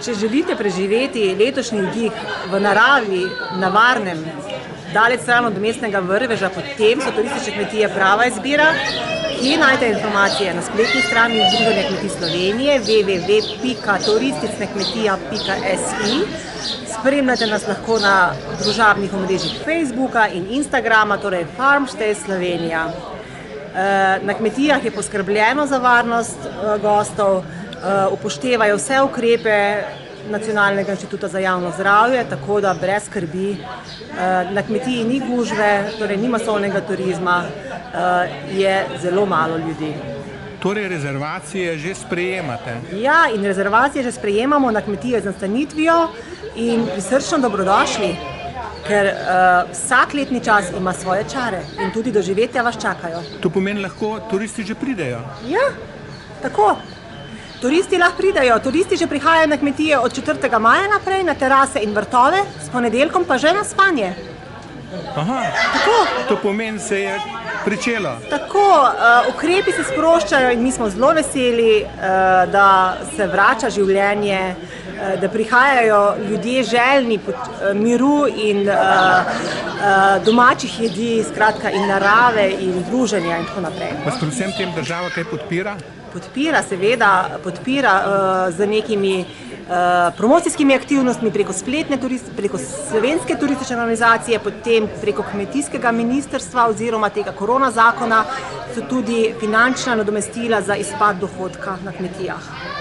Če želite preživeti letošnji dih v naravi, na varnem, daleč stran od mestnega vrveža, potem so turistične kmetije prava izbira. Kje najdete informacije? Na spletni strani Združenja kmetij Slovenije www.turisticnekmetija.si. Spremljate nas lahko na družabnih omrežjih Facebooka in Instagrama, torej Farmstay Slovenija. Na kmetijah je poskrbljeno za varnost gostov, upoštevajo vse ukrepe Nacionalnega inštituta za javno zdravje, tako da brez skrbi. Na kmetiji ni gužve, torej ni masovnega turizma, je zelo malo ljudi. Torej rezervacije že sprejemate? Ja, in rezervacije že sprejemamo na kmetije z nastanitvijo in prisrčno dobrodošli, ker vsak letni čas ima svoje čare in tudi doživetja vas čakajo. To pomeni, lahko turisti že pridejo? Ja, tako. Turisti lahko pridejo, turisti že prihajajo na kmetije od 4. maja naprej, na terase in vrtove, s ponedeljkom pa že na spanje. Aha, tako. To pomeni, se je pričelo. Tako, ukrepi se sproščajo in mi smo zelo veseli, da se vrača življenje, da prihajajo ljudje željni miru in domačih jedi, skratka in narave in druženja in tako naprej. Vas predvsem tem država kaj podpira? Podpira, seveda, podpira z nekimi promocijskimi aktivnostmi preko preko slovenske turistične organizacije, potem preko kmetijskega ministrstva oziroma tega korona zakona so tudi finančna nadomestila za izpad dohodka na kmetijah.